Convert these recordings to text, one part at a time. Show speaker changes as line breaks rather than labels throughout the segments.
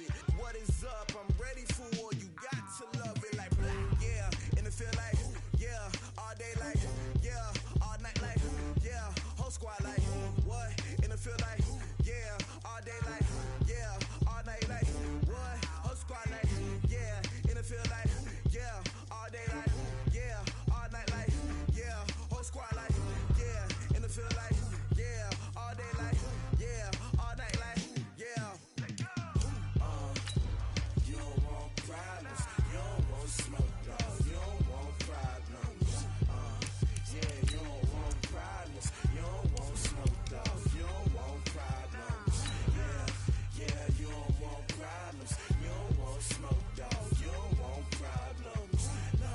it. What is up? I'm ready for war. You got to love it like, yeah. And it feel like, yeah. All day like, yeah. All night like, yeah. Whole squad like, what? And it feel like, yeah. All day like, yeah. All night like, what? Whole squad like, yeah. And it feel like, yeah. All day like, yeah. All night like, yeah. Whole squad like, yeah. And it feel like, yeah. All day like, yeah. All night like, yeah. You don't want problems. You don't want smoke, dog. You don't want problems. Yeah, you don't want problems. You don't want smoke, dog. You don't want problems. Yeah, you don't want problems. You don't want smoke, dog. You don't want problems. No,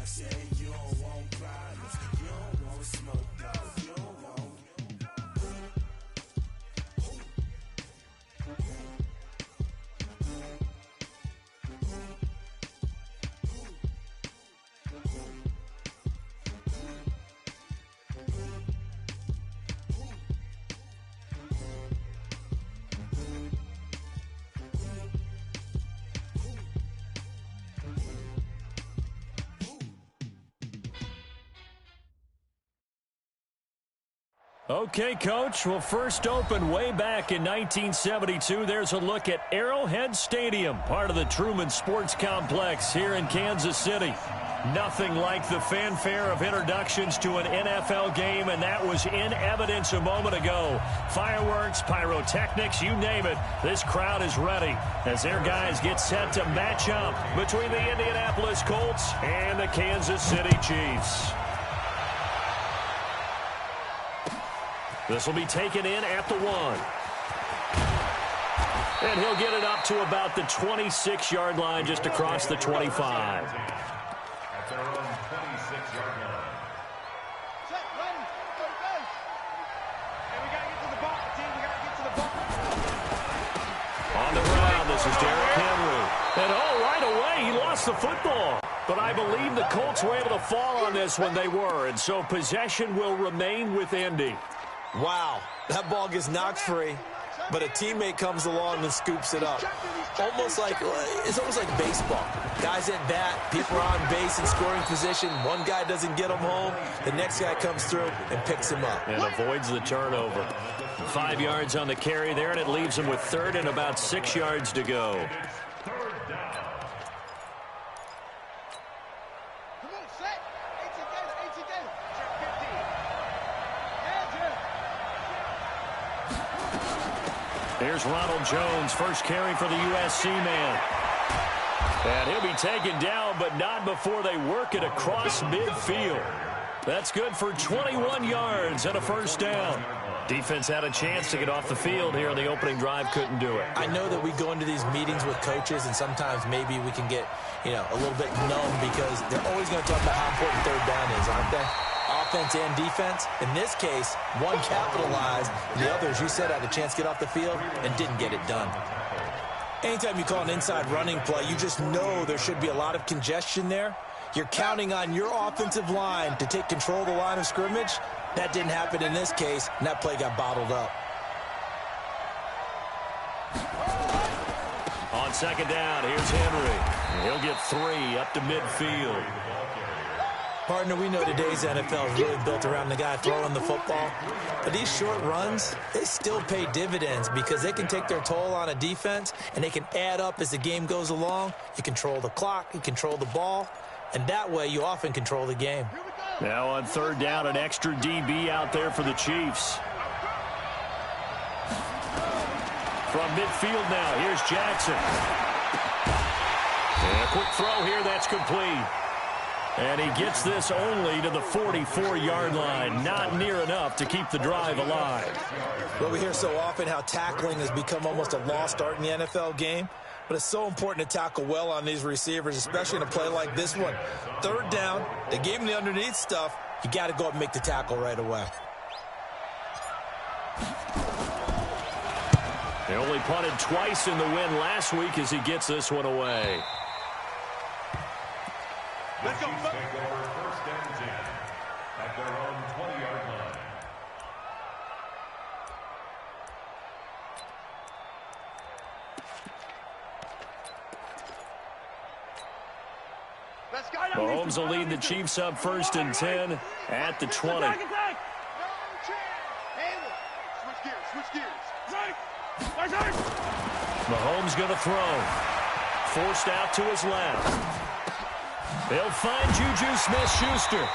I said you don't want problems. You don't want smoke, dog. You don't want.
Okay, Coach. Well, first opened way back in 1972. There's a look at Arrowhead Stadium, part of the Truman Sports Complex here in Kansas City. Nothing like the fanfare of introductions to an NFL game, and that was in evidence a moment ago. Fireworks, pyrotechnics, you name it. This crowd is ready as their guys get set to match up between the Indianapolis Colts and the Kansas City Chiefs. This will be taken in at the 1. And he'll get it up to about the 26-yard line, just across the 25.
At their own 26-yard line.
Set, run, go, go. And we got to get to the ball, team. We got to get to the ball.
On the ground, this is Derrick Henry. And right away, he lost the football. But I believe the Colts were able to fall on this when they were. And so possession will remain with Indy.
Wow, that ball gets knocked free, but a teammate comes along and scoops it up. It's almost like baseball. Guys at bat, people are on base in scoring position. One guy doesn't get him home. The next guy comes through and picks him up.
And avoids the turnover. 5 yards on the carry there, and it leaves him with third and about 6 yards to go.
Come on, set. 8 together. Check 15.
Here's Ronald Jones, first carry for the USC man. And he'll be taken down, but not before they work it across midfield. That's good for 21 yards and a first down. Defense had a chance to get off the field here on the opening drive, couldn't do it.
I know that we go into these meetings with coaches, and sometimes maybe we can get, a little bit numb because they're always going to talk about how important third down is, aren't they? Offense and defense. In this case, one capitalized, the others, you said, had a chance to get off the field and didn't get it done. Anytime you call an inside running play, you just know there should be a lot of congestion there. You're counting on your offensive line to take control of the line of scrimmage. That didn't happen in this case, and that play got bottled up.
On second down, here's Henry. He'll get 3 up to midfield.
Partner, we know today's NFL is really built around the guy throwing the football. But these short runs, they still pay dividends because they can take their toll on a defense, and they can add up as the game goes along. You control the clock, you control the ball, and that way you often control the game.
Now on third down, an extra DB out there for the Chiefs. From midfield now, here's Jackson. And a quick throw here, that's complete. And he gets this only to the 44-yard line. Not near enough to keep the drive alive.
Well, we hear so often how tackling has become almost a lost art in the NFL game. But it's so important to tackle well on these receivers, especially in a play like this one. Third down, they gave him the underneath stuff. You got to go up and make the tackle right away.
They only punted twice in the win last week as he gets this one away.
Let's go. Take over first and 10 at their own 20-yard line.
Mahomes will lead the Chiefs up 1st and 10 at the 20. Mahomes going to throw. Forced out to his left. They'll find Juju Smith-Schuster.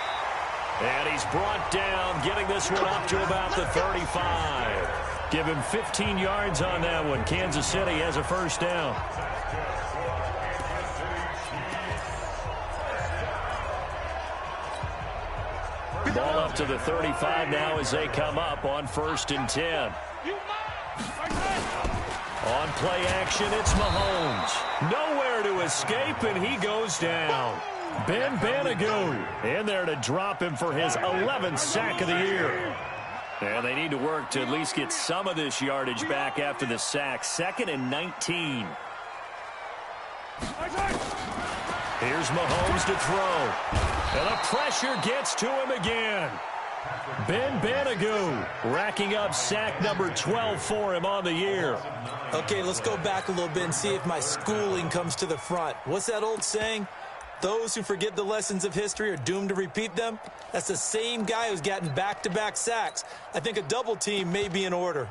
And he's brought down, getting this one up to about the 35. Give him 15 yards on that one. Kansas City has a 1st down. Ball up to the 35 now as they come up on 1st and 10. On play action, it's Mahomes. Nowhere to escape, and he goes down. Ben Banigou in there to drop him for his 11th sack of the year. And they need to work to at least get some of this yardage back after the sack. 2nd and 19. Here's Mahomes to throw. And the pressure gets to him again. Ben Banigou racking up sack number 12 for him on the year.
Okay, let's go back a little bit and see if my schooling comes to the front. What's that old saying? Those who forget the lessons of history are doomed to repeat them. That's the same guy who's gotten back-to-back sacks. I think a double team may be in order.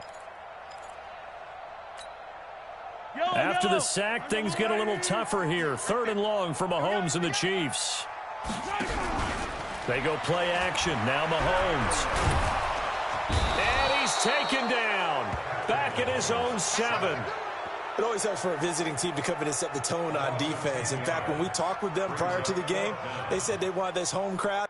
After the sack, things get a little tougher here. 3rd and long for Mahomes and the Chiefs. They go play action. Now Mahomes. And he's taken down. Back at his own 7.
It always helps for a visiting team to come in and set the tone on defense. In fact, when we talked with them prior to the game, they said they wanted this home crowd.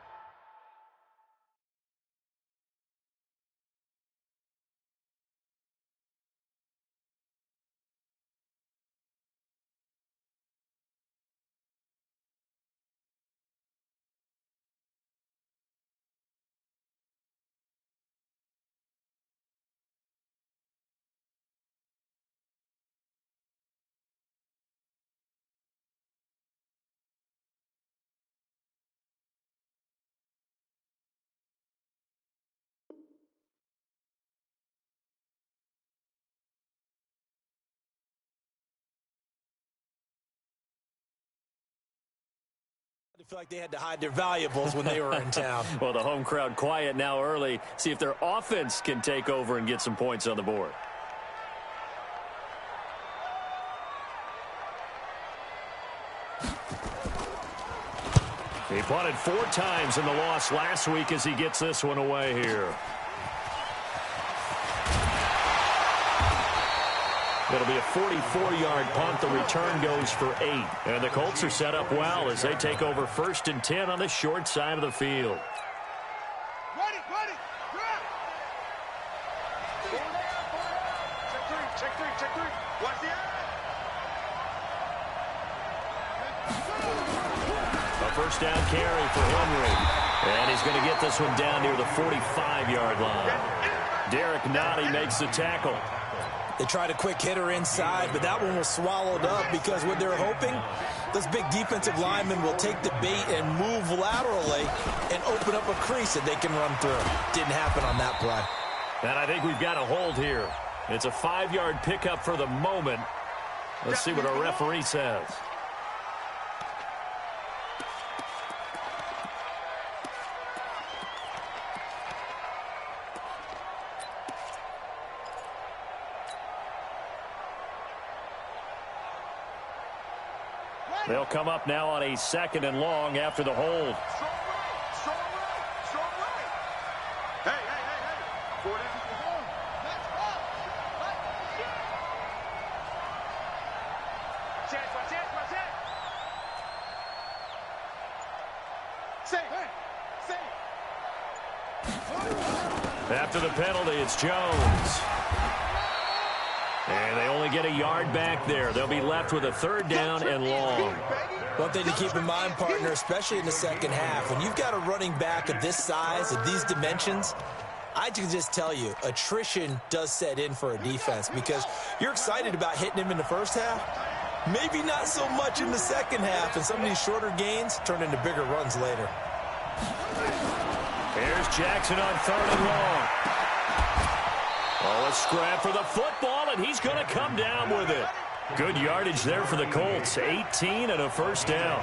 I feel like they had to hide their valuables when they were in town.
Well, the home crowd quiet now early. See if their offense can take over and get some points on the board. He punted 4 times in the loss last week as he gets this one away here. It'll be a 44-yard punt. The return goes for 8. And the Colts are set up well as they take over 1st and 10 on the short side of the field.
Ready, check 3. Watch the
A 1st down carry for Henry. And he's going to get this one down near the 45-yard line. Derek Nottie makes the tackle.
They tried a quick hitter inside, but that one was swallowed up because what they're hoping, those big defensive linemen will take the bait and move laterally and open up a crease that they can run through. Didn't happen on that play.
And I think we've got a hold here. It's a 5-yard pickup for the moment. Let's see what our referee says. They'll come up now on a 2nd and long after the hold.
Strong right. Hey. 4 days is the home. Let's go. Watch it. Safe.
After the penalty, it's Jones. And they only get a yard back there. They'll be left with a 3rd down and long.
One thing to keep in mind, partner, especially in the second half, when you've got a running back of this size, of these dimensions, I can just tell you, attrition does set in for a defense because you're excited about hitting him in the first half. Maybe not so much in the second half, and some of these shorter gains turn into bigger runs later.
Here's Jackson on 3rd and long. Oh, a scrap for the football, and he's going to come down with it. Good yardage there for the Colts. 18 and a 1st down.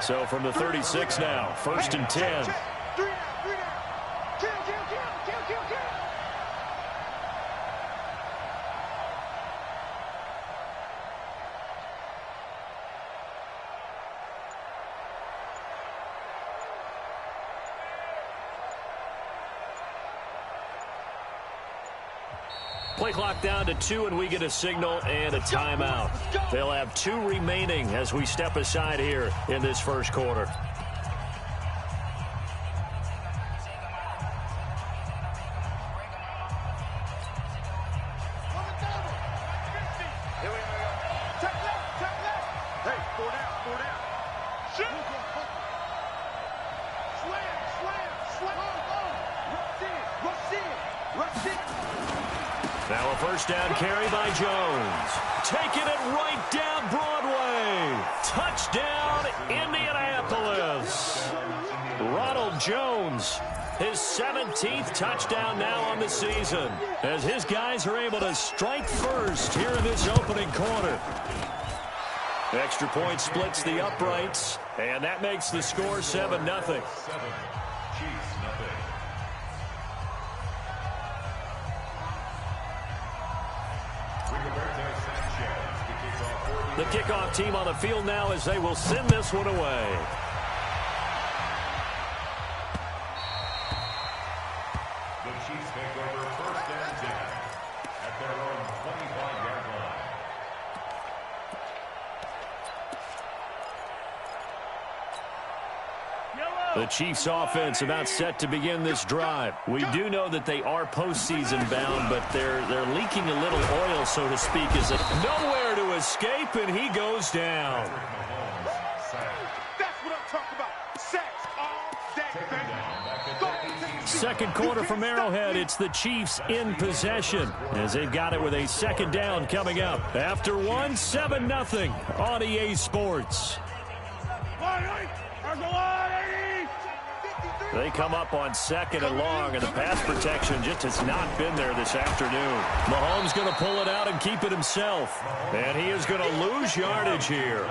So from the 36 now, 1st and 10.
Check. 3 down, 3 down. Kill.
Play clock down to 2, and we get a signal and a timeout. They'll have 2 remaining as we step aside here in this first quarter. Now a first down carry by Jones. Taking it right down Broadway. Touchdown, Indianapolis. Ronald Jones, his 17th touchdown now on the season, as his guys are able to strike first here in this opening quarter. Extra point splits the uprights, and that makes the score 7-0. The kickoff team on the field now as they will send this one away.
The Chiefs take over 1st and 10 at their own 25-yard line.
The Chiefs offense about set to begin this drive. We do know that they are postseason bound, but they're leaking a little oil, so to speak, as it nowhere to escape, and he goes down.
That's what I'm talking about. Sacks all day, baby.
Second quarter from Arrowhead. It's the Chiefs in possession as they've got it with a second down coming up. After 7-0 on EA Sports. They come up on 2nd and long, and the pass protection just has not been there this afternoon. Mahomes going to pull it out and keep it himself. And he is going to lose yardage here.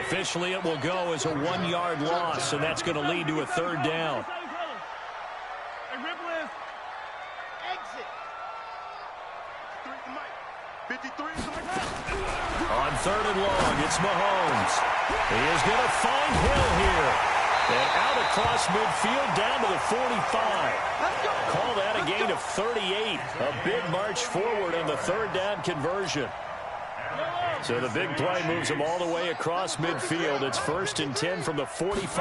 Officially, it will go as a 1-yard loss, and that's going to lead to a 3rd down. On 3rd and long, it's Mahomes. He is going to find Hill here. And out across midfield down to the 45. Call that a gain of 38. A big march forward on the 3rd down conversion. So the big play moves him all the way across midfield. It's 1st and 10 from the 45.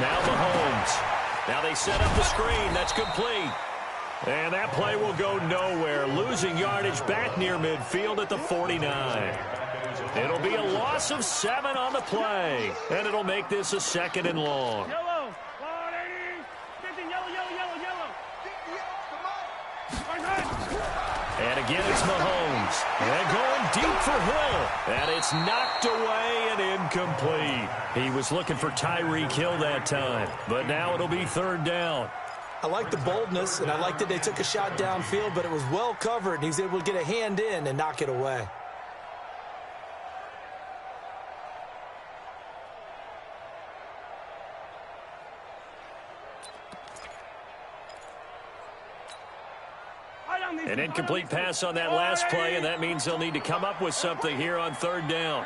Now Mahomes. Now they set up the screen. That's complete. And that play will go nowhere. Losing yardage back near midfield at the 49. It'll be a loss of 7 on the play, and it'll make this a 2nd and long.
Yellow. 180. 50, yellow.
And again, it's Mahomes. And going deep for Hill. And it's knocked away and incomplete. He was looking for Tyreek Hill that time, but now it'll be 3rd down.
I like the boldness, and I like that they took a shot downfield, but it was well covered, and he's able to get a hand in and knock it away.
An incomplete pass on that last play, and that means they'll need to come up with something here on 3rd down.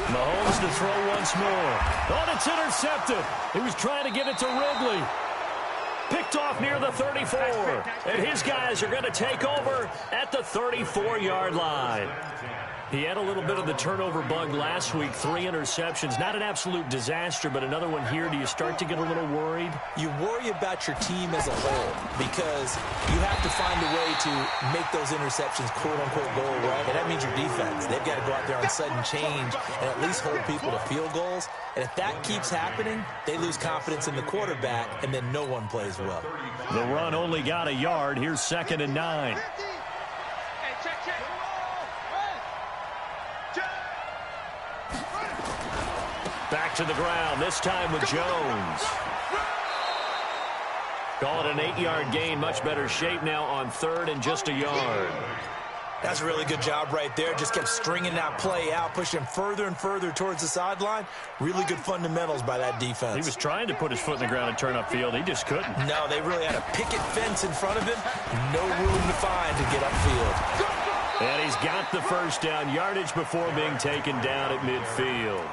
Mahomes to throw once more. Oh, it's intercepted. He was trying to get it to Ridley. Picked off near the 34. And his guys are going to take over at the 34-yard line. He had a little bit of the turnover bug last week, 3 interceptions. Not an absolute disaster, but another one here. Do you start to get a little worried?
You worry about your team as a whole because you have to find a way to make those interceptions, quote-unquote, go away. And that means your defense. They've got to go out there on sudden change and at least hold people to field goals. And if that keeps happening, they lose confidence in the quarterback, and then no one plays well.
The run only got a yard. Here's 2nd and 9. Back to the ground, this time with Jones. Call it an 8-yard gain, much better shape now on 3rd and just a yard.
That's a really good job right there. Just kept stringing that play out, pushing him further and further towards the sideline. Really good fundamentals by that defense.
He was trying to put his foot in the ground and turn upfield. He just couldn't.
No, they really had a picket fence in front of him. No room to find to get upfield.
And he's got the first down yardage before being taken down at midfield.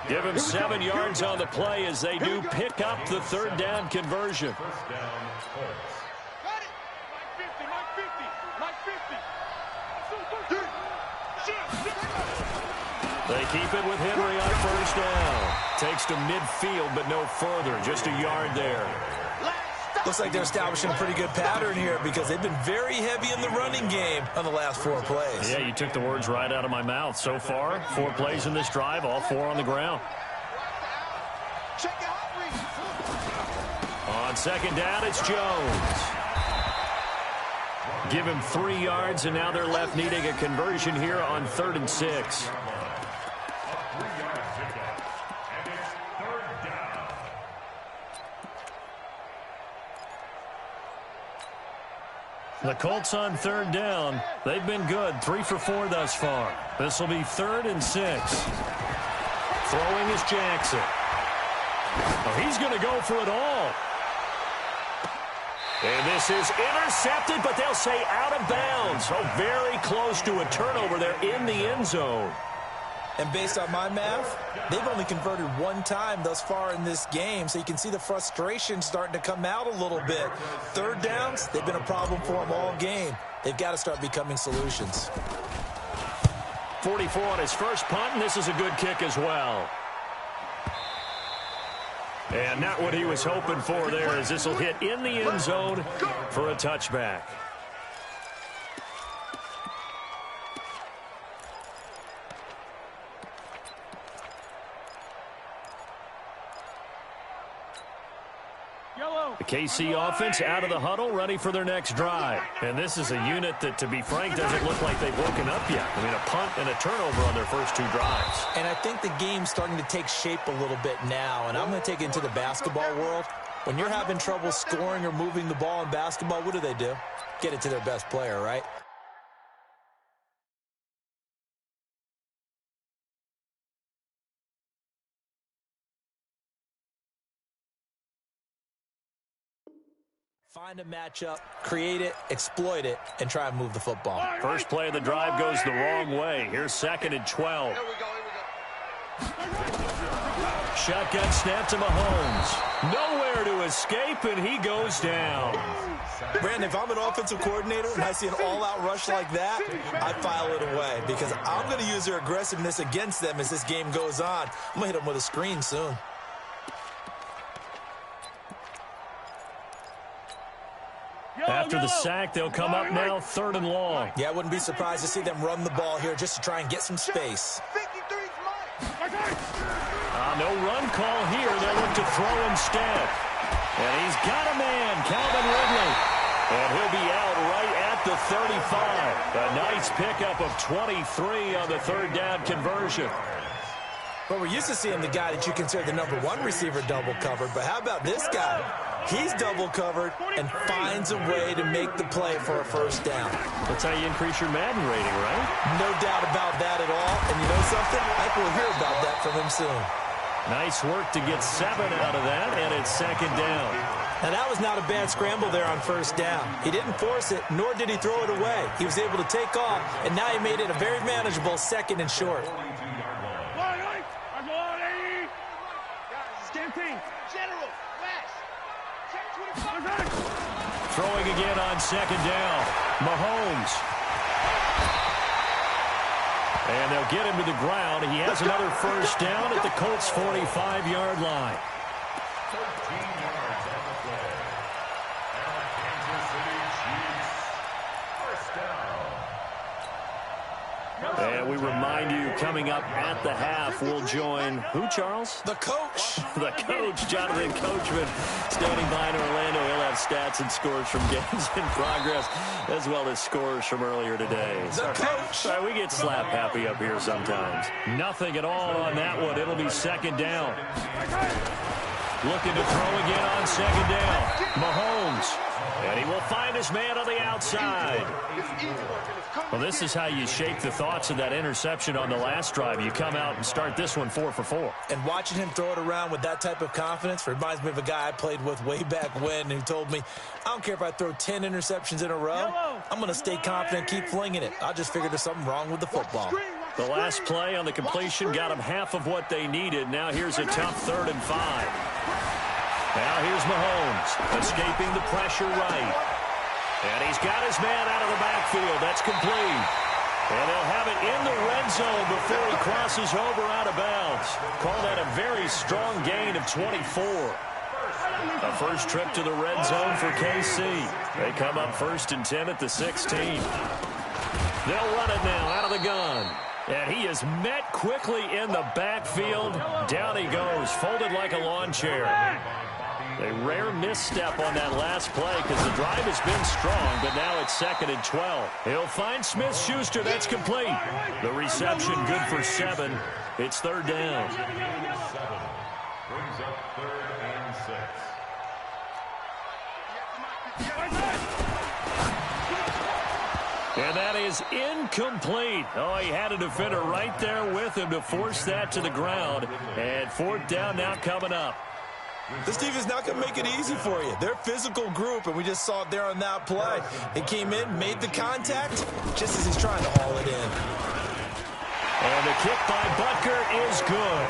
Give him 7 yards on the play as they do pick up the third down conversion.
First down, Colts.
Got it. Mike 50.
They keep it with Henry on first down. Takes to midfield, but no further. Just a yard there.
Looks like they're establishing a pretty good pattern here because they've been very heavy in the running game on the last 4 plays.
Yeah, you took the words right out of my mouth. So far, 4 plays in this drive, all 4 on the ground. On second down, it's Jones. Give him 3 yards, and now they're left needing a conversion here on 3rd and 6. The Colts on 3rd down. They've been good, 3 for 4 thus far. This will be 3rd and 6. Throwing is Jackson. Oh, he's going to go for it all. And this is intercepted, but they'll say out of bounds. So very close to a turnover there in the end zone.
And based on my math, they've only converted 1 time thus far in this game, so you can see the frustration starting to come out a little bit. 3rd downs, they've been a problem for them all game. They've got to start becoming solutions.
44 on his first punt, and this is a good kick as well. And not what he was hoping for there, as this will hit in the end zone for a touchback. The KC offense out of the huddle, ready for their next drive. And this is a unit that, to be frank, doesn't look like they've woken up yet. I mean, a punt and a turnover on their first 2 drives.
And I think the game's starting to take shape a little bit now, and I'm going to take it into the basketball world. When you're having trouble scoring or moving the ball in basketball, what do? Get it to their best player, right? Find a matchup, create it, exploit it, and try and move the football.
First play of the drive goes the wrong way. Here's 2nd and 12. Shotgun snap to Mahomes. Nowhere to escape, and he goes down.
Brandon, if I'm an offensive coordinator and I see an all-out rush like that, I file it away because I'm going to use their aggressiveness against them as this game goes on. I'm going to hit them with a screen soon.
After the sack, they'll come up now 3rd and long.
Yeah, I wouldn't be surprised to see them run the ball here just to try and get some space.
No run call here. They'll look to throw instead. And he's got a man, Calvin Ridley. And he'll be out right at the 35. A nice pickup of 23 on the 3rd down conversion.
But we're used to seeing the guy that you consider the #1 receiver double covered. But how about this guy? He's double covered and finds a way to make the play for a first down.
That's how you increase your Madden rating, right?
No doubt about that at all. And you know something? I think we'll hear about that from him soon.
Nice work to get 7 out of that, and it's 2nd down.
Now, that was not a bad scramble there on first down. He didn't force it, nor did he throw it away. He was able to take off, and now he made it a very manageable 2nd and short.
Throwing again on 2nd down. Mahomes. And they'll get him to the ground. He has another first down at the Colts' 45-yard line.
13 yards on the play. And the Kansas City Chiefs. First down.
And we remind you, coming up at the half, we'll join who, Charles?
The coach.
The coach, Jonathan Coachman, standing by in Orlando. He'll have stats and scores from games in progress, as well as scores from earlier today.
The coach.
Sorry, we get slap happy up here sometimes. Nothing at all on that one. It'll be 2nd down. Looking to throw again on second down. Mahomes. And he will find his man on the outside. Well, this is how you shape the thoughts of that interception on the last drive. You come out and start this one 4 for 4.
And watching him throw it around with that type of confidence reminds me of a guy I played with way back when who told me, I don't care if I throw 10 interceptions in a row. I'm going to stay confident, keep flinging it. I just figured there's something wrong with the football.
The last play on the completion got them half of what they needed. Now here's a tough 3rd and 5. Now here's Mahomes, escaping the pressure right. And he's got his man out of the backfield. That's complete. And they'll have it in the red zone before he crosses over out of bounds. Call that a very strong gain of 24. A first trip to the red zone for KC. They come up 1st and 10 at the 16. They'll run it now out of the gun. And he is met quickly in the backfield. Down he goes, folded like a lawn chair. A rare misstep on that last play because the drive has been strong, but now it's 2nd and 12. He'll find Smith-Schuster. That's complete. The reception good for 7. It's 3rd down.
7 brings up 3rd and 6.
And that is incomplete. Oh, he had a defender right there with him to force that to the ground. And 4th down now coming up.
This defense not going to make it easy for you. They're a physical group, and we just saw it there on that play. He came in, made the contact, just as he's trying to haul it in.
And the kick by Butker is good.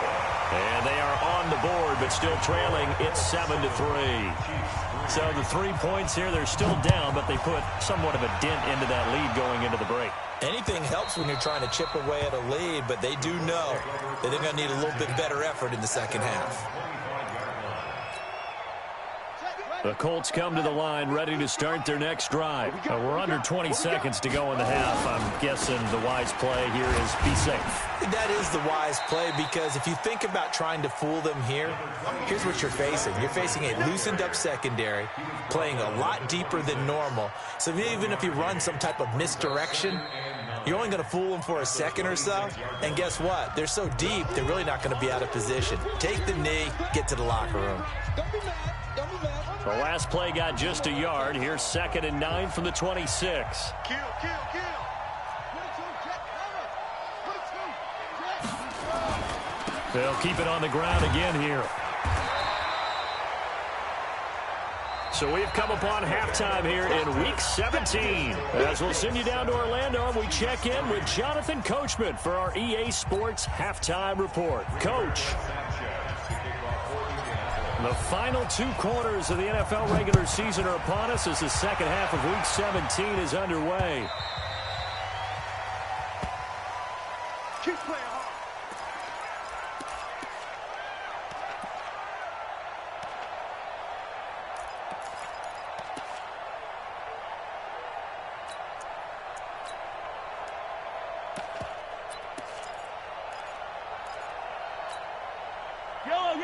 And they are on the board, but still trailing. It's 7-3. So the 3 points here, they're still down, but they put somewhat of a dent into that lead going into the break.
Anything helps when you're trying to chip away at a lead, but they do know that they're going to need a little bit better effort in the second half.
The Colts come to the line ready to start their next drive. We're under 20 seconds to go in the half. I'm guessing the wise play here is be safe.
That is the wise play because if you think about trying to fool them here, here's what you're facing. You're facing a loosened up secondary, playing a lot deeper than normal. So even if you run some type of misdirection, you're only going to fool them for a second or so. And guess what? They're so deep, they're really not going to be out of position. Take the knee, get to the locker room.
The last play got just a yard. Here's 2nd and 9 from the 26. They'll keep it on the ground again here. So we've come upon halftime here in Week 17. As we'll send you down to Orlando, and we check in with Jonathan Coachman for our EA Sports Halftime Report. Coach. The final 2 quarters of the NFL regular season are upon us as the second half of Week 17 is underway.
Keep playing hard.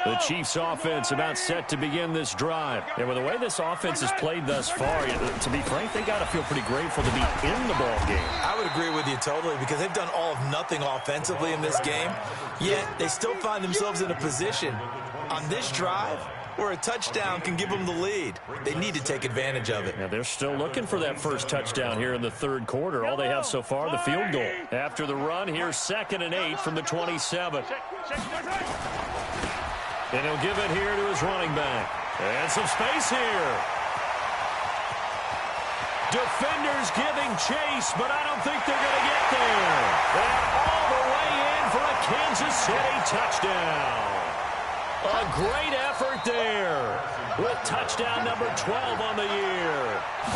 The Chiefs offense about set to begin this drive. And with the way this offense has played thus far, to be frank, they got to feel pretty grateful to be in the ball game.
I would agree with you totally because they've done all of nothing offensively in this game, yet they still find themselves in a position on this drive where a touchdown can give them the lead. They need to take advantage of it.
Now they're still looking for that first touchdown here in the 3rd quarter. All they have so far, the field goal. After the run, here's 2nd and 8 from the 27. And he'll give it here to his running back. And some space here. Defenders giving chase, but I don't think they're going to get there. And all the way in for a Kansas City touchdown. A great effort there with touchdown number 12 on the year.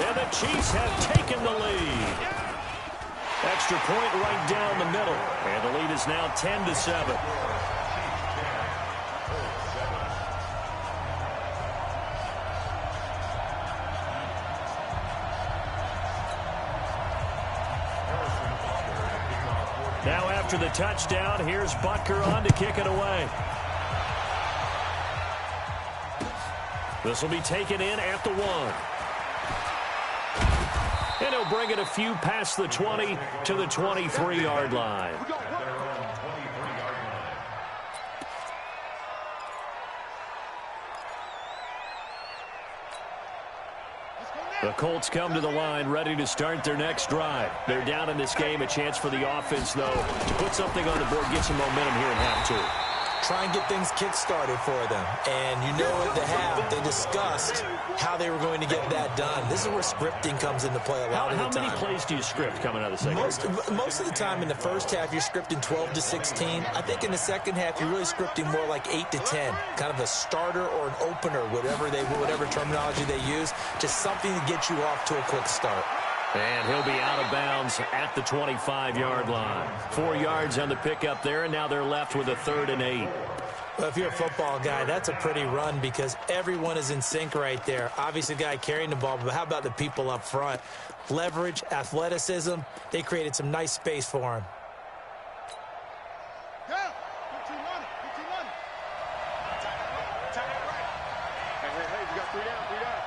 And the Chiefs have taken the lead. Extra point right down the middle. And the lead is now 10-7. Now after the touchdown, here's Butker on to kick it away. This will be taken in at the 1. And he'll bring it a few past the 20 to the 23-yard line. The Colts come to the line ready to start their next drive. They're down in this game. A chance for the offense, though, to put something on the board, get some momentum here in half two.
Try and get things kick-started for them. And you know at the half, they discussed how they were going to get that done. This is where scripting comes into play a lot of the time.
How many plays do you script coming out of the second half?
Most of the time in the first half, you're scripting 12 to 16. I think in the second half, you're really scripting more like 8 to 10. Kind of a starter or an opener, whatever terminology they use. Just something to get you off to a quick start.
And he'll be out of bounds at the 25-yard line. 4 yards on the pickup there, and now they're left with a 3rd and 8.
Well, if you're a football guy, that's a pretty run because everyone is in sync right there. Obviously, the guy carrying the ball, but how about the people up front? Leverage, athleticism, they created some nice space for him.
Go! 15-1, 15-1. Tight right. Hey, we got 3 down, 3 down.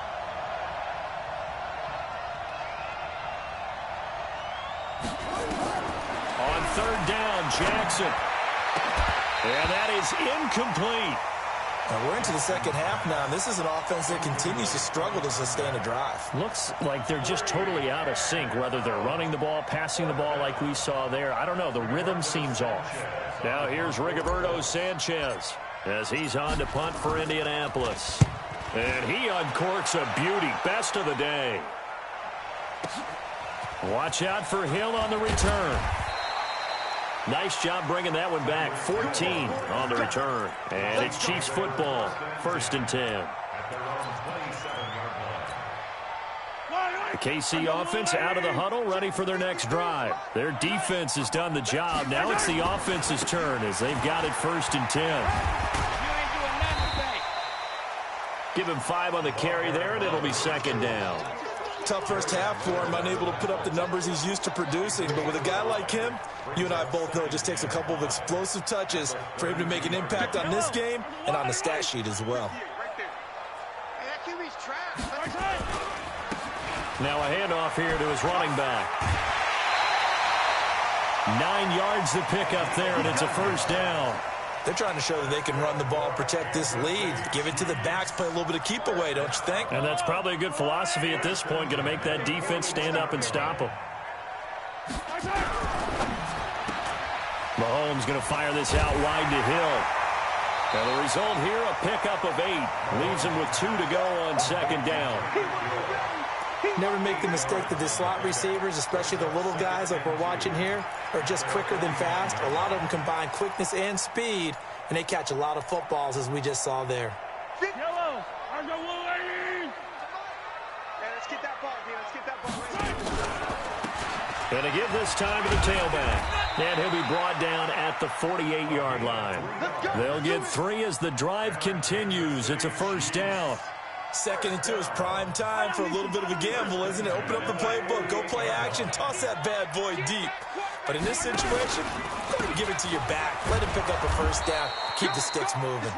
On 3rd down, Jackson. And that is incomplete.
Now we're into the second half now, and this is an offense that continues to struggle to sustain a drive.
Looks like they're just totally out of sync, whether they're running the ball, passing the ball like we saw there. I don't know. The rhythm seems off. Now here's Rigoberto Sanchez as he's on to punt for Indianapolis. And he uncorks a beauty. Best of the day. Watch out for Hill on the return. Nice job bringing that one back. 14 on the return. And it's Chiefs football. 1st and 10. The KC offense out of the huddle, ready for their next drive. Their defense has done the job. Now it's the offense's turn as they've got it 1st and 10. Give him 5 on the carry there, and it'll be 2nd down.
Tough first half for him, unable to put up the numbers he's used to producing. But with a guy like him, you and I both know it just takes a couple of explosive touches for him to make an impact on this game and on the stat sheet as well.
Now a handoff here to his running back. 9 yards to pick up there, and it's a 1st down.
They're trying to show that they can run the ball, protect this lead, give it to the backs, play a little bit of keep away, don't you think?
And that's probably a good philosophy at this point, going to make that defense stand up and stop them. Mahomes going to fire this out wide to Hill. And the result here, a pickup of 8. Leaves him with 2 to go on 2nd down.
Never make the mistake that the slot receivers, especially the little guys like we're watching here, are just quicker than fast. A lot of them combine quickness and speed, and they catch a lot of footballs, as we just saw there.
Yellow! Let's get that ball, man. Let's get that ball.
Going to give this time to the tailback. And he'll be brought down at the 48-yard line. They'll get 3 as the drive continues. It's a 1st down.
2nd and 2 is prime time for a little bit of a gamble, isn't it? Open up the playbook, go play action, toss that bad boy deep. But in this situation, go ahead and give it to your back. Let him pick up a 1st down, keep the sticks moving.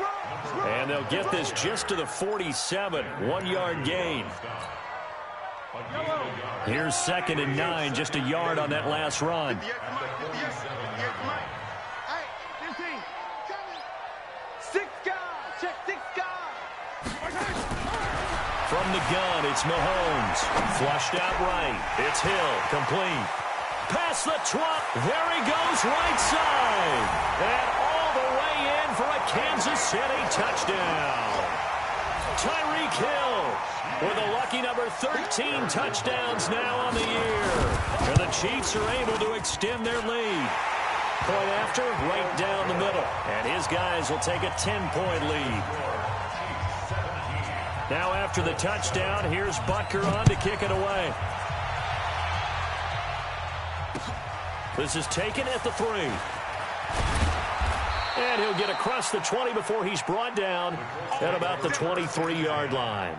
And they'll get this just to the 47, 1-yard gain. Here's 2nd and 9, just a yard on that last run. From the gun, it's Mahomes. Flushed out right. It's Hill, complete. Past the 12. There he goes, right side. And all the way in for a Kansas City touchdown. Tyreek Hill with a lucky number 13 touchdowns now on the year. And the Chiefs are able to extend their lead. Point after, right down the middle. And his guys will take a 10-point lead. Now after the touchdown, here's Butker on to kick it away. This is taken at the 3. And he'll get across the 20 before he's brought down at about the 23-yard line.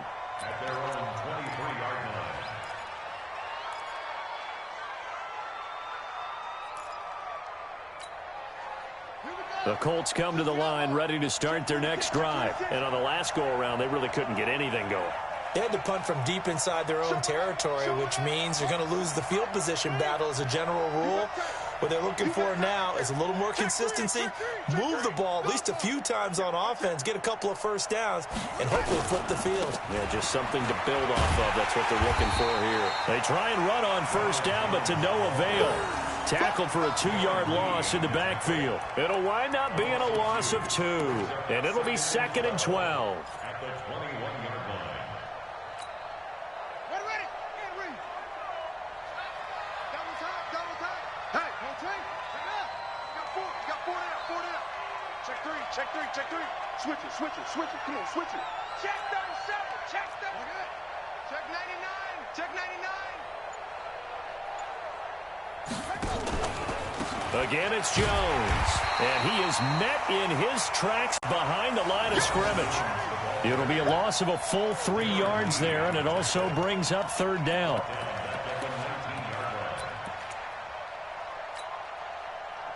The Colts come to the line ready to start their next drive. And on the last go-around, they really couldn't get anything going.
They had to punt from deep inside their own territory, which means you're going to lose the field position battle as a general rule. What they're looking for now is a little more consistency, move the ball at least a few times on offense, get a couple of first downs, and hopefully flip the field.
Yeah, just something to build off of. That's what they're looking for here. They try and run on first down, but to no avail. Tackled for a 2-yard loss in the backfield. It'll wind up being a loss of 2, and it'll be 2nd and 12.
At the 21-yard line.
Ready. And read. Double time. Hey, one team. Bring it up. You got 4 down. Check 3. Switch it. Come on, switch it. Check 37. Check 99. Check 99.
Again, it's Jones, and he is met in his tracks behind the line of scrimmage. It'll be a loss of a full 3 yards there, and it also brings up 3rd down.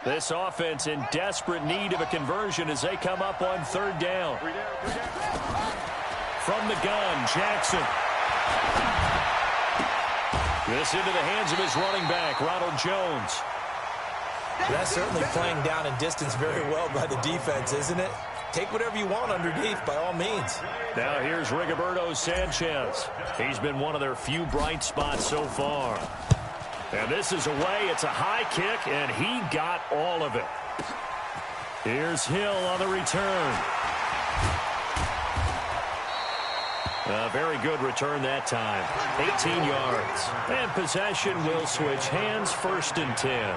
This offense in desperate need of a conversion as they come up on 3rd down. From the gun, Jackson. This into the hands of his running back, Ronald Jones.
That's certainly playing down in distance very well by the defense, isn't it? Take whatever you want underneath, by all means.
Now here's Rigoberto Sanchez. He's been one of their few bright spots so far. And this is away. It's a high kick, and he got all of it. Here's Hill on the return. A very good return that time. 18 yards. And possession will switch hands, 1st and 10.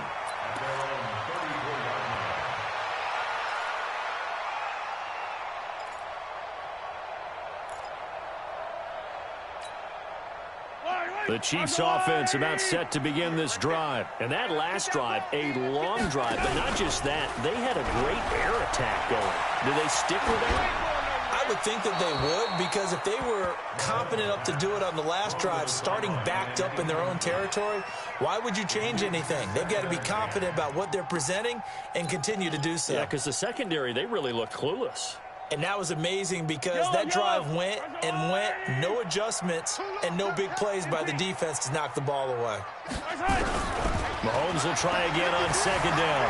The Chiefs offense about set to begin this drive. And that last drive, a long drive, but not just that. They had a great air attack going. Do they stick with that?
I would think that they would, because if they were confident enough to do it on the last drive, starting backed up in their own territory, why would you change anything? They've got to be confident about what they're presenting and continue to do so.
Yeah, because the secondary, they really looked clueless.
And that was amazing because that drive went, no adjustments, and no big plays by the defense to knock the ball away.
Mahomes will try again on 2nd down.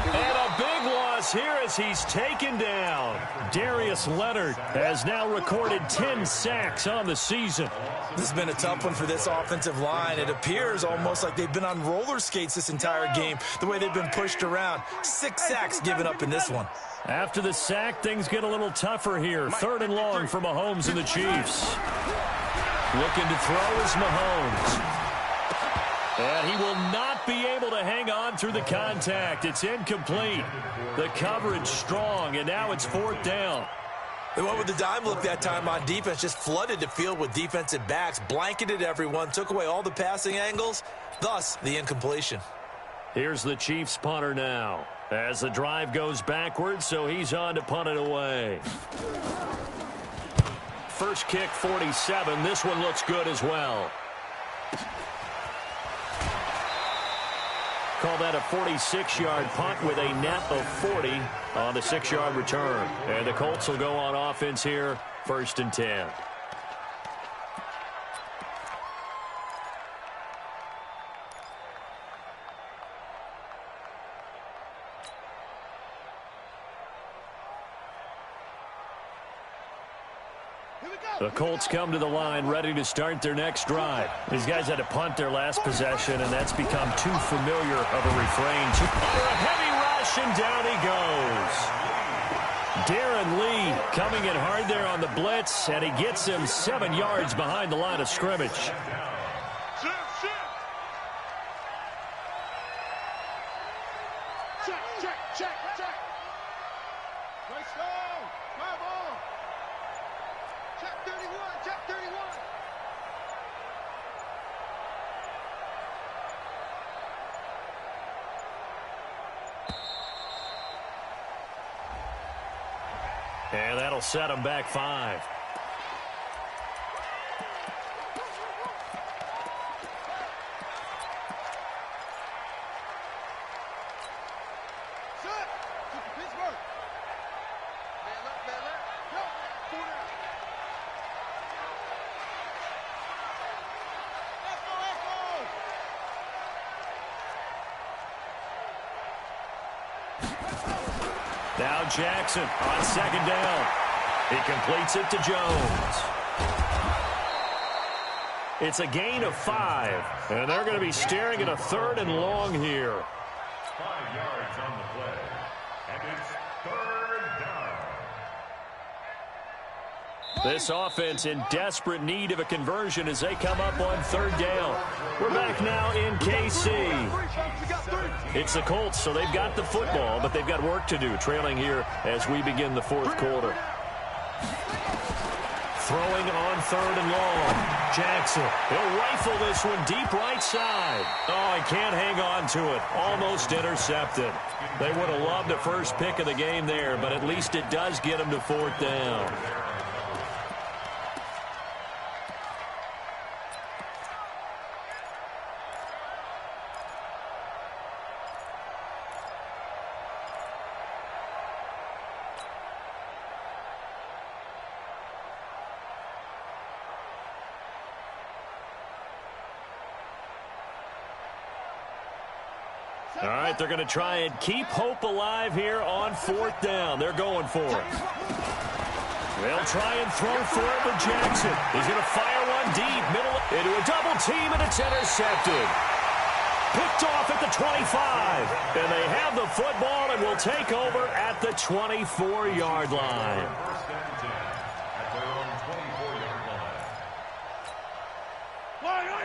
And a big loss here as he's taken down. Darius Leonard has now recorded 10 sacks on the season.
This has been a tough one for this offensive line. It appears almost like they've been on roller skates this entire game, the way they've been pushed around. 6 sacks given up in this one.
After the sack, things get a little tougher here. 3rd and long for Mahomes and the Chiefs. Looking to throw is Mahomes. And he will not be able to hang on through the contact. It's incomplete. The coverage strong, and now it's 4th down.
They went with the dime look that time on defense, just flooded the field with defensive backs, blanketed everyone, took away all the passing angles, thus the incompletion.
Here's the Chiefs punter now as the drive goes backwards, so he's on to punt it away. First kick, 47. This one looks good as well. Call that a 46-yard punt with a net of 40 on the 6-yard return. And the Colts will go on offense here, 1st and 10. The Colts come to the line ready to start their next drive. These guys had to punt their last possession, and that's become too familiar of a refrain. A heavy rush, and down he goes. Darren Lee coming in hard there on the blitz, and he gets him 7 yards behind the line of scrimmage.
Check. Nice go. Come on. Check 31.
And that'll set him back 5. Now Jackson on second down. He completes it to Jones. It's a gain of 5, and they're going to be staring at a 3rd and long here.
5 yards on the play, and it's 3rd down.
This offense in desperate need of a conversion as they come up on 3rd down. We're back now in KC. It's the Colts, so they've got the football, but they've got work to do, trailing here as we begin the 4th quarter. Throwing on 3rd and long. Jackson, he'll rifle this one deep right side. Oh, he can't hang on to it. Almost intercepted. They would have loved the first pick of the game there, but at least it does get them to 4th down. All right, they're going to try and keep hope alive here on 4th down. They're going for it. They'll try and throw for it with Jackson. He's going to fire one deep, middle into a double team, and it's intercepted. Picked off at the 25. And they have the football and will take over at the 24-yard line.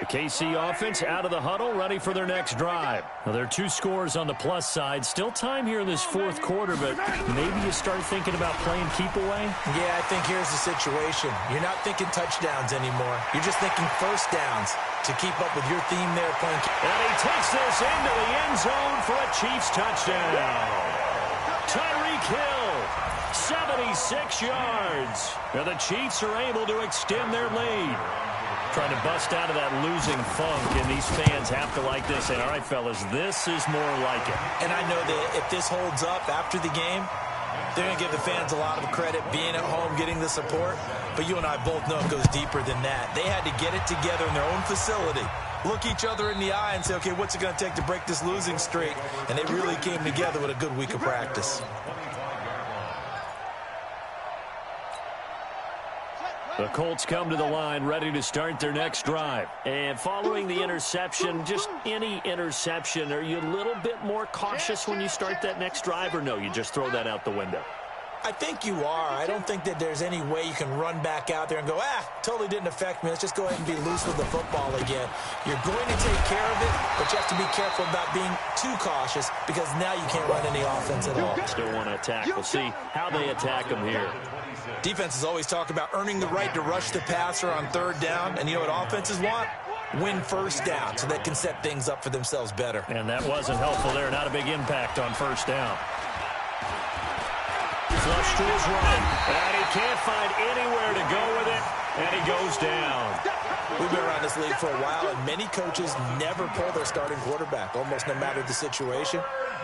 The KC offense out of the huddle, ready for their next drive. Now, there are 2 scores on the plus side. Still time here in this 4th quarter, but maybe you start thinking about playing keep away?
Yeah, I think here's the situation. You're not thinking touchdowns anymore. You're just thinking first downs to keep up with your theme there playing.
And he takes this into the end zone for a Chiefs touchdown. Tyreek Hill, 76 yards. Now the Chiefs are able to extend their lead. Trying to bust out of that losing funk, and these fans have to like this. And all right, fellas, this is more like it.
And I know that if this holds up after the game, they're going to give the fans a lot of credit, being at home, getting the support. But you and I both know it goes deeper than that. They had to get it together in their own facility, look each other in the eye and say, okay, what's it going to take to break this losing streak? And they really came together with a good week of practice.
The Colts come to the line ready to start their next drive. And following the interception, just any interception, are you a little bit more cautious when you start that next drive, or no, you just throw that out the window?
I think you are. I don't think that there's any way you can run back out there and go, totally didn't affect me. Let's just go ahead and be loose with the football again. You're going to take care of it, but you have to be careful about being too cautious because now you can't run any offense at all.
Still want to attack. We'll see how they attack them here.
Defenses always talk about earning the right to rush the passer on 3rd down, and you know what offenses want? Win first down so they can set things up for themselves better.
And that wasn't helpful there. Not a big impact on 1st down. Flush to his right, and he can't find anywhere to go with it, and he goes down.
We've been around this league for a while, and many coaches never pull their starting quarterback, almost no matter the situation.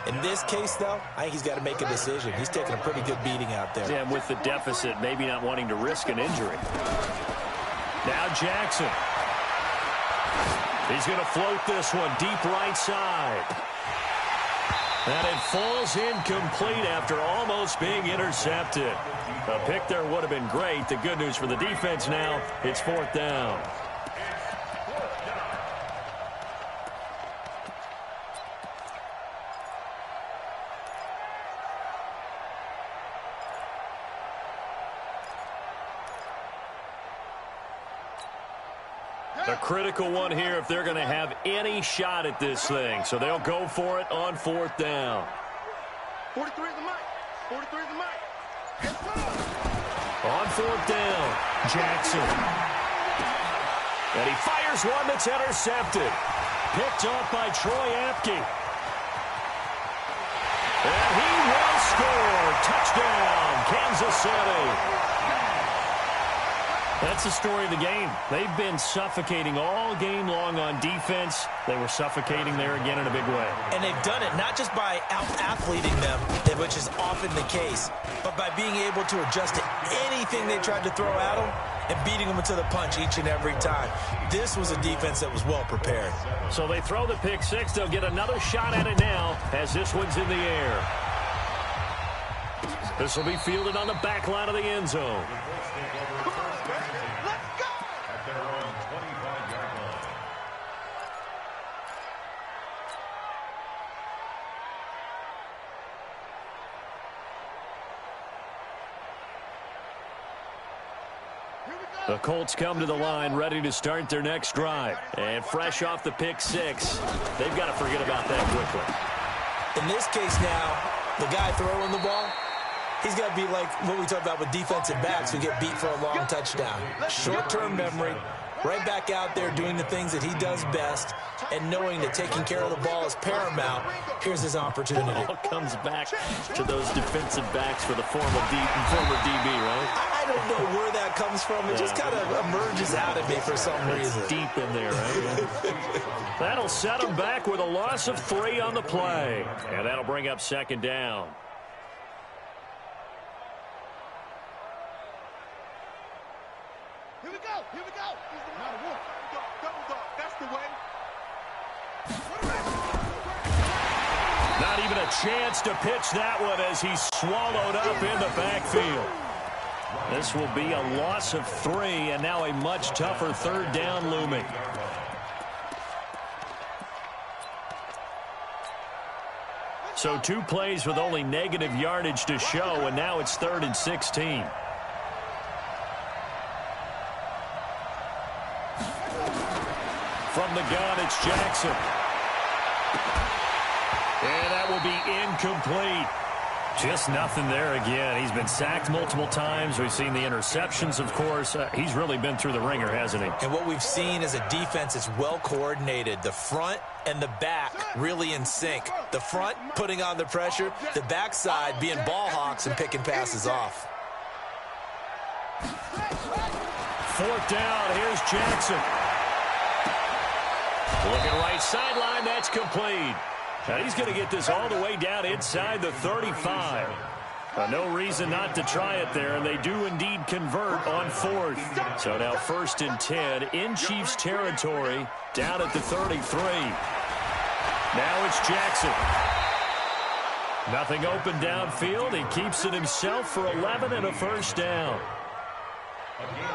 In this case, though, I think he's got to make a decision. He's taking a pretty good beating out there.
Yeah, and with the deficit, maybe not wanting to risk an injury. Now Jackson. He's going to float this one deep right side. And it falls incomplete after almost being intercepted. A pick there would have been great. The good news for the defense now, it's 4th down. A critical one here if they're going to have any shot at this thing. So they'll go for it on 4th down.
43 is the mic. 43 is the mic.
On 4th down, Jackson. And he fires one that's intercepted. Picked off by Troy Apke. And he will score. Touchdown, Kansas City. That's the story of the game. They've been suffocating all game long on defense. They were suffocating there again in a big way.
And they've done it not just by out-athleting them, which is often the case, but by being able to adjust to anything they tried to throw at them and beating them into the punch each and every time. This was a defense that was well prepared.
So they throw the pick six. They'll get another shot at it now as this one's in the air. This will be fielded on the back line of the end zone.
Come on, man. Let's go.
At their own 25-yard line.
The Colts come to the line ready to start their next drive. And fresh off the pick six, they've got to forget about that quickly.
In this case now, the guy throwing the ball, he's got to be like what we talked about with defensive backs who get beat for a long touchdown. Short-term memory, right back out there doing the things that he does best, and knowing that taking care of the ball is paramount. Here's his opportunity.
It all comes back to those defensive backs for the former DB, right?
I don't know where that comes from. It just kind of emerges out of me for some reason.
It's deep in there, right? That'll set them back with a loss of 3 on the play. And that'll bring up second down.
Here we go. Here we go. Double dog. That's the way.
Not even a chance to pitch that one as he's swallowed up in the backfield. This will be a loss of 3, and now a much tougher third down looming. So 2 plays with only negative yardage to show, and now it's 3rd and 16. From the gun, it's Jackson. And that will be incomplete. Just nothing there again. He's been sacked multiple times. We've seen the interceptions, of course. He's really been through the ringer, hasn't he?
And what we've seen is a defense that's well coordinated. The front and the back really in sync. The front putting on the pressure, the backside being ball hawks and picking passes off.
4th down, here's Jackson. Looking right sideline, that's complete. Now he's going to get this all the way down inside the 35. No reason not to try it there, and they do indeed convert on 4th. So now 1st and 10 in Chiefs territory, down at the 33. Now it's Jackson. Nothing open downfield. He keeps it himself for 11 and a first down.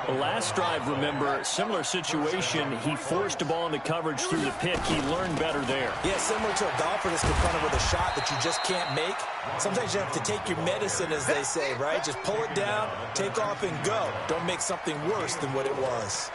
Last drive, remember, similar situation. He forced the ball into coverage through the pick. He learned better there.
Yeah, similar to a golfer that's confronted with a shot that you just can't make. Sometimes you have to take your medicine, as they say, right? Just pull it down, take off, and go. Don't make something worse than what it was.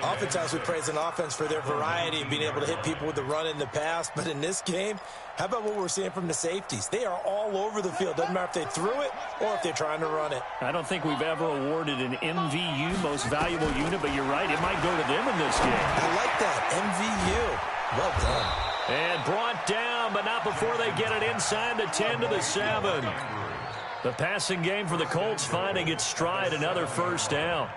Oftentimes we praise an offense for their variety of being able to hit people with the run in the pass, but in this game, how about what we're seeing from the safeties? They are all over the field. Doesn't matter if they threw it or if they're trying to run it.
I don't think we've ever awarded an MVU, most valuable unit, but you're right, it might go to them in this game.
I like that, MVU. Well done.
And brought down, but not before they get it inside the 10 to the 7. The passing game for the Colts finding its stride, another first down.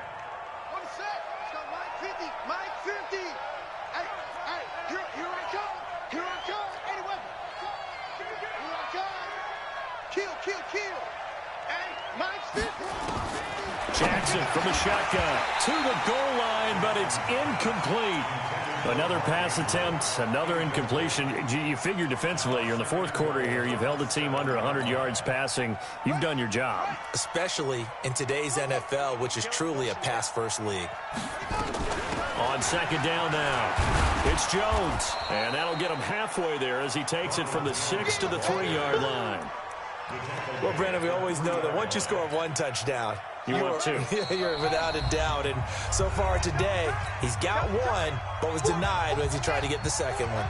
Jackson from the shotgun to the goal line, but it's incomplete. Another pass attempt, another incompletion. You figure defensively, you're in the 4th quarter here. You've held the team under 100 yards passing. You've done your job.
Especially in today's NFL, which is truly a pass-first league.
On second down now, it's Jones. And that'll get him halfway there as he takes it from the 6 to the 3-yard line.
Well, Brandon, we always know that once you score 1 touchdown,
want 2.
You're without a doubt. And so far today, he's got 1, but was denied as he tried to get the second one.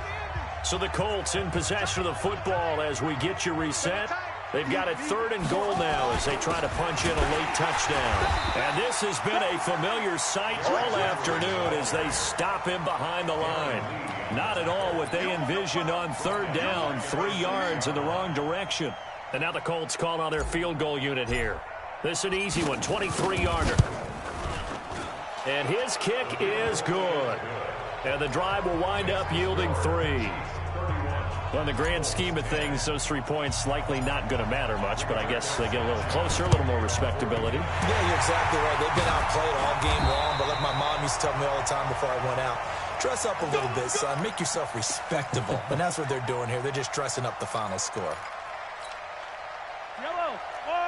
So the Colts in possession of the football as we get you reset. They've got it 3rd and goal now as they try to punch in a late touchdown. And this has been a familiar sight all afternoon as they stop him behind the line. Not at all what they envisioned on 3rd down, 3 yards in the wrong direction. And now the Colts call on their field goal unit here. This is an easy one, 23-yarder. And his kick is good. And the drive will wind up yielding 3. Well, in the grand scheme of things, those 3 points likely not going to matter much, but I guess they get a little closer, a little more respectability.
Yeah, you're exactly right. They've been outplayed all game long, but like my mom used to tell me all the time before I went out, dress up a little bit, son. Make yourself respectable. And that's what they're doing here. They're just dressing up the final score.
Yellow, 1.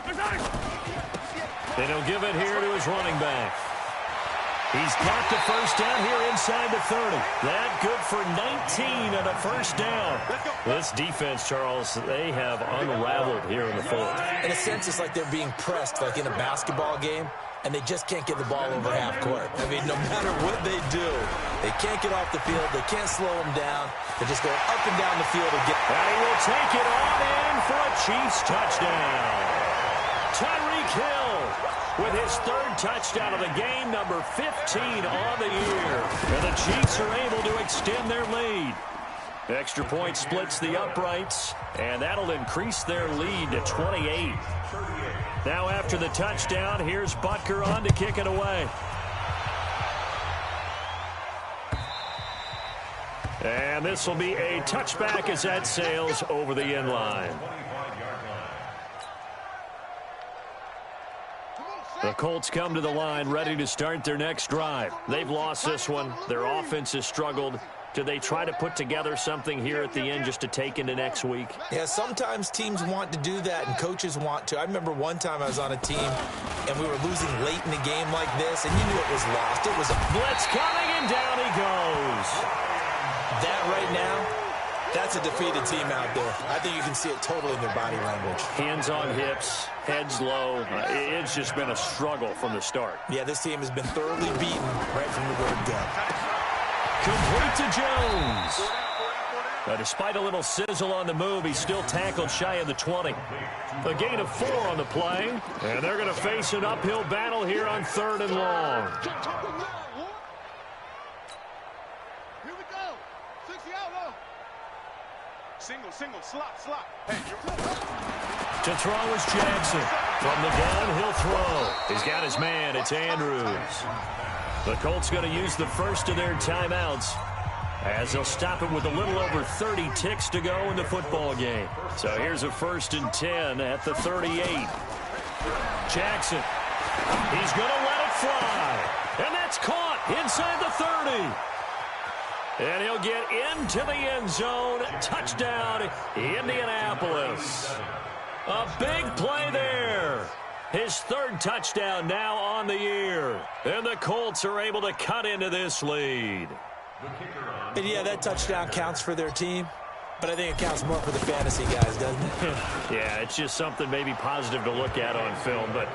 And he'll give it here to his running back. He's got the first down here inside the 30. That good for 19 and a first down. This defense, Charles, they have unraveled here in the fourth.
In a sense, it's like they're being pressed like in a basketball game, and they just can't get the ball over half court. I mean, no matter what they do, they can't get off the field. They can't slow them down. They're just going up and down the field. And
he will take it on in for a Chiefs touchdown. Tyreek Hill with his third touchdown of the game, number 15 on the year. And the Chiefs are able to extend their lead. Extra point splits the uprights, and that'll increase their lead to 28. Now after the touchdown, here's Butker on to kick it away. And this will be a touchback as that sails over the end line. The Colts come to the line ready to start their next drive. They've lost this one. Their offense has struggled. Do they try to put together something here at the end just to take into next week?
Yeah, sometimes teams want to do that and coaches want to. I remember one time I was on a team and we were losing late in a game like this, and you knew it was lost. It was a
blitz coming, and down he goes.
That right now, that's a defeated team out there. I think you can see it totally in their body language.
Hands on hips, heads low. It's just been a struggle from the start.
Yeah, this team has been thoroughly beaten right from the word go.
Complete to Jones. Despite a little sizzle on the move, he's still tackled shy of the 20. A gain of 4 on the play, and they're going to face an uphill battle here on 3rd and long.
Here we go. 60 out low. Single, slot. Hey,
to throw is Jackson. From the gun, he'll throw. He's got his man. It's Andrews. The Colts going to use the first of their timeouts as they'll stop it with a little over 30 ticks to go in the football game. So here's a 1st and 10 at the 38. Jackson. He's going to let it fly. And that's caught inside the 30. And he'll get into the end zone. Touchdown, Indianapolis. A big play there. His 3rd touchdown now on the year. And the Colts are able to cut into this lead.
And yeah, that touchdown counts for their team, but I think it counts more for the fantasy guys, doesn't it?
Yeah, it's just something maybe positive to look at on film, but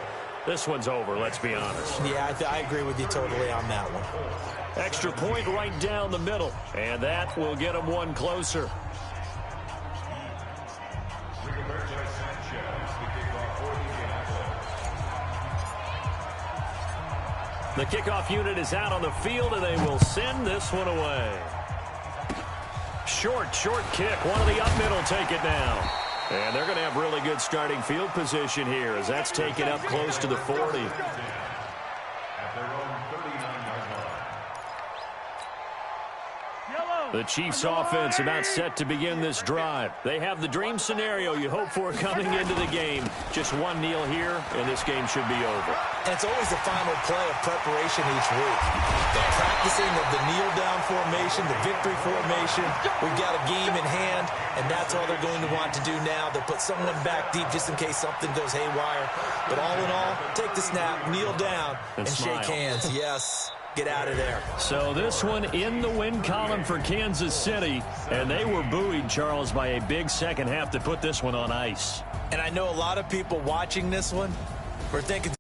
this one's over, let's be honest.
Yeah, I agree with you totally on that one.
Extra point right down the middle, and that will get them one closer. The kickoff unit is out on the field, and they will send this one away. Short kick. One of the up middle take it now. And they're going to have really good starting field position here as that's taken up close to the 40. The Chiefs offense about set to begin this drive. They have the dream scenario you hope for coming into the game. Just one kneel here, and this game should be over.
And it's always the final play of preparation each week. The practicing of the kneel-down formation, the victory formation. We've got a game in hand, and that's all they're going to want to do now. They'll put someone back deep just in case something goes haywire. But all in all, take the snap, kneel down, and shake hands. Yes. Get out of there.
So this one in the win column for Kansas City, and they were buoyed, Charles, by a big second half to put this one on ice.
And I know a lot of people watching this one were thinking